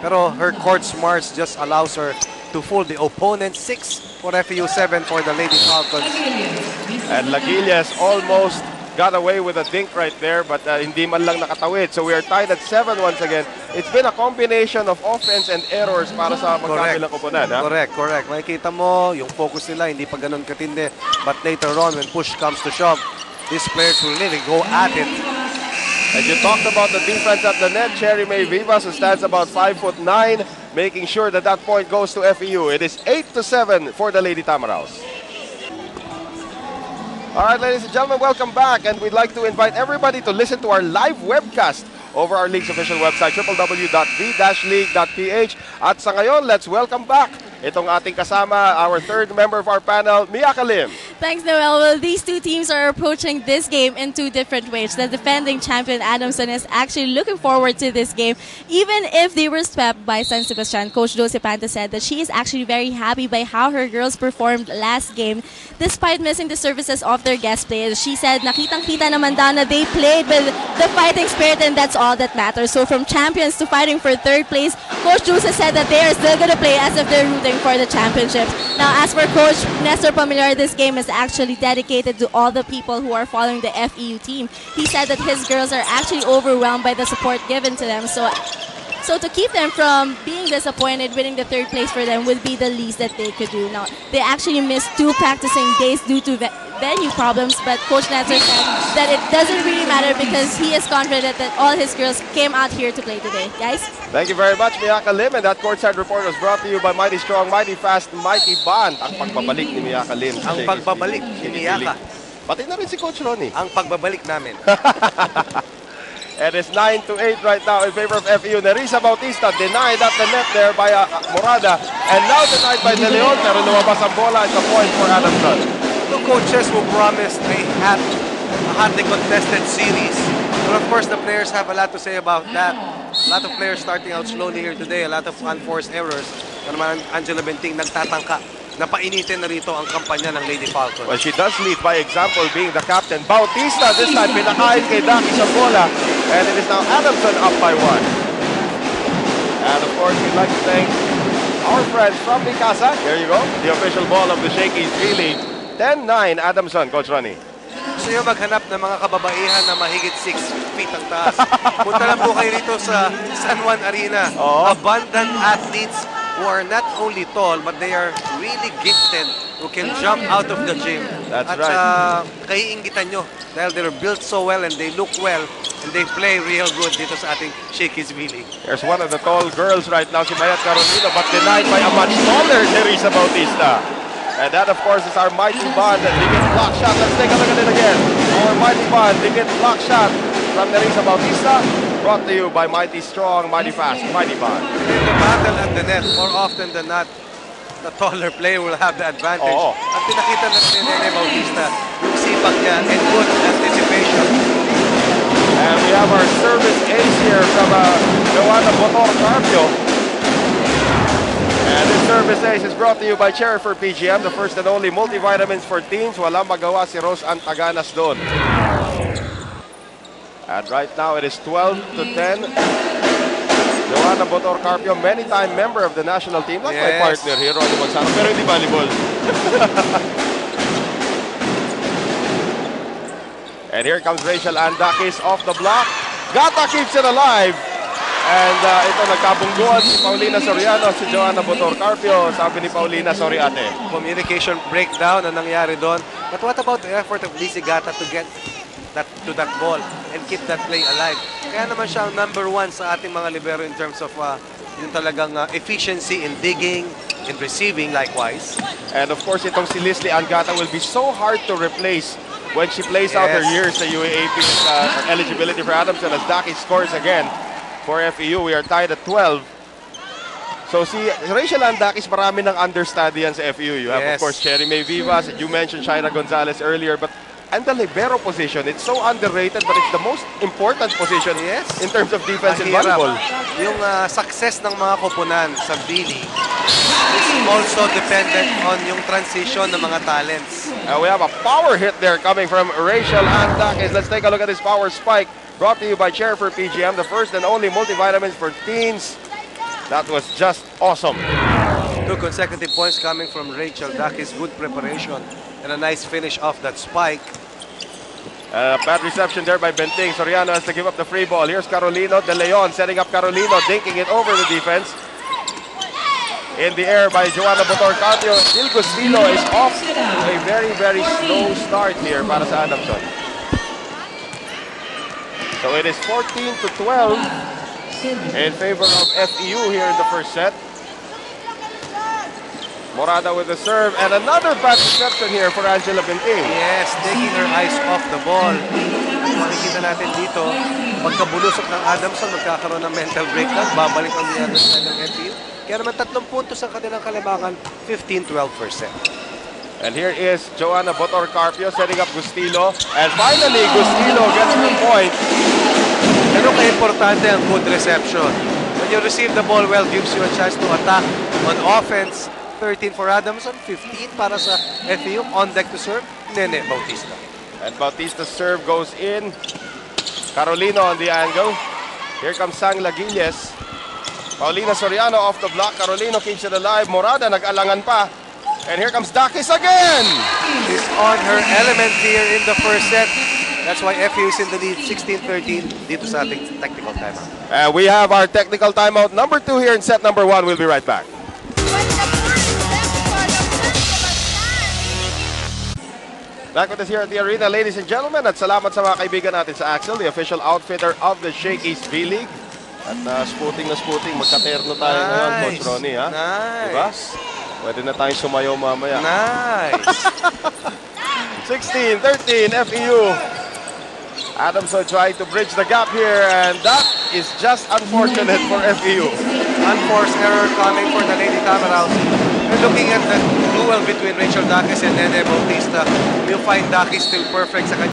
Pero her court smarts just allows her to fool the opponent. 6 for FEU, 7 for the Lady Falcons. And Laguillas almost got away with a dink right there, but hindi man lang nakatawid. So we are tied at 7 once again. It's been a combination of offense and errors para sa magkabilang koponan. Correct. Makikita mo, yung focus nila hindi pa ganun katindi. But later on, when push comes to shove, these players will really go at it. And you talked about the defense at the net. Cherry May Vivas, who stands about 5'9", making sure that that point goes to FEU. It is 8-7 for the Lady Tamaraws. All right, ladies and gentlemen, welcome back. And we'd like to invite everybody to listen to our live webcast over our league's official website, www.v-league.ph. At sa ngayon, let's welcome back itong ating kasama, our third member of our panel, Miyaka Lim. Thanks, Noel. Well, these two teams are approaching this game in two different ways. The defending champion, Adamson, is actually looking forward to this game. Even if they were swept by San Sebastian, Coach Dulce Panta said that she is actually very happy by how her girls performed last game. Despite missing the services of their guest players, she said, nakitang-kita naman daw na they played with the fighting spirit, and that's all that matters. So from champions to fighting for third place, Coach Dulce said that they are still going to play as if they're rooting for the championship. Now, as for Coach Nestor Pamilyar, this game is actually dedicated to all the people who are following the FEU team. He said that his girls are actually overwhelmed by the support given to them. So to keep them from being disappointed, winning the third place for them would be the least that they could do. Now, they actually missed 2 practicing days due to venue problems, but Coach Nestor said that it doesn't really matter because he is confident that all his girls came out here to play today. Guys? Thank you very much, Miyaka Lim. And that courtside report was brought to you by Mighty Strong, Mighty Fast, Mighty Bond. Ang pagbabalik ni Miyaka Lim. Ang pagbabalik ni Miyaka. Pati na rin si Coach Ronnie. Ang pagbabalik namin. And it's 9-8 right now in favor of FEU. Nerissa Bautista denied at the net there by Morada. And now denied by De Leon. Pero lumabas ang bola at the point for Adamson. The coaches who promised a hotly contested series. But of course, the players have a lot to say about that. A lot of players starting out slowly here today. A lot of unforced errors. Kaya naman Angela Benting nagtatangka. Napainitin na rito ang kampanya ng Lady Falcons. Well, she does lead by example, being the captain. Bautista this time pinakain kay Daki sa bola. And it is now Adamson up by 1. And of course, we'd like to thank our friends from Mikasa. There you go. The official ball of the Shakey's V-League. 10-9 Adamson, Coach Ronnie. Gusto nyo maghanap ng mga kababaihan na mahigit 6 feet ang taas. Punta lang po kayo rito sa San Juan Arena. Abundant athletes who are not only tall, but they are really gifted, who can jump out of the gym. That's right. At kaiinggitan nyo, dahil they're built so well and they look well and they play real good dito sa ating Shakey's V-League. There's one of the tall girls right now, si Mayat Carolino, but denied by a much taller Nerissa Bautista. And that, of course, is our Mighty Bond and Ligit block shot. Let's take a look at it again. Our Mighty Bond, Ligit block shot from Nerissa Bautista. Brought to you by Mighty Strong, Mighty Fast, Mighty Bond. In the battle at the net, more often than not, the taller player will have the advantage. At pinakita na si Nene Bautista yung sipag niya and good anticipation. And we have our service ace here from Joanna Botor Carpio. And this service ace is brought to you by Cherry for PGM, the first and only multivitamins for teens. Walang magawa si Rose Antaganas doon. And right now it is 12-10. Joanna Botor Carpio, many-time member of the national team, like my partner here, Ronnie Magsano, pero hindi volleyball. And here comes Rachel Andakis off the block. Gata keeps it alive. And ito, nagkabungguan si Paulina Soriano, si Joanna Botor Carpio. Sabi ni Paulina, sorry ate. Communication breakdown na nangyari doon. But what about the effort of Lizzie Gata to get to that ball and keep that play alive? Kaya naman siya ang #1 sa ating mga libero in terms of yung talagang efficiency in digging, in receiving likewise. And of course, itong si Leslie Angata will be so hard to replace when she plays out her years sa UAAP eligibility for Adamson as Daki scores again for FEU. We are tied at 12. So si Rachel Andakis, marami ng understudy yan sa FEU. You have of course Cherry May Vivas, you mentioned Shaira Gonzalez earlier, but and the libero position, it's so underrated, but it's the most important position in terms of defense in volleyball. Yung success ng mga koponan sa V-League is also dependent on yung transition ng mga talents. We have a power hit there coming from Rachel Andakis. Let's take a look at this power spike brought to you by Cherry for PGM, the first and only multivitamins for teens. That was just awesome. 2 consecutive points coming from Rachel Dakis. Good preparation and a nice finish off that spike. Bad reception there by Benting. Soriano has to give up the free ball. Here's Carolino De Leon setting up Carolino, dinking it over the defense. In the air by Joanna Botor-Carpio. Gil Gustilo is off to a very, very slow start here para sa Adamson. So it is 14-12 in favor of FEU here in the first set. Morada with the serve and another bad reception here for Angela Benting. Yes, taking her eyes off the ball. Makikita natin dito, pagkabulusok ng Adamson, magkakaroon ng mental breakdown. Babalik on the other side ng FEU. Kaya naman 3 puntos ang kanilang kalabakan, 15-12 first set. And here is Joanna Botor-Carpio setting up Gustilo. And finally, Gustilo gets her point. Pero ka-importante ang good reception. When you receive the ball well, gives you a chance to attack on offense. 13 for Adamson, 15 para sa FEU. On deck to serve, Nene Bautista. And Bautista's serve goes in. Carolino on the angle. Here comes Sang Laguilles. Paulina Soriano off the block. Carolino keeps it alive. Morada nag-alangan pa. And here comes Dakis again. She's on her element here in the first set. That's why FEU is in the lead, 16-13 dito sa ating technical timeout. And we have our technical timeout number 2 here in set number 1. We'll be right back. Back with us here at the arena, ladies and gentlemen. At salamat sa mga kaibigan natin sa Axel, the official outfitter of the Shakey's VLeague. At spooting, magkaterno tayo ngayon, Coach Ronnie, ha? Nice. Diba? Pwede na tayong sumayaw mamaya. Nice. 16-13 FEU. Adamson trying to bridge the gap here, and that is just unfortunate for FEU. Unforced error coming for the Lady Tamaraws. We're looking at the duel between Rachel Dakis and Nene Bautista. We'll find Dakis still perfect sa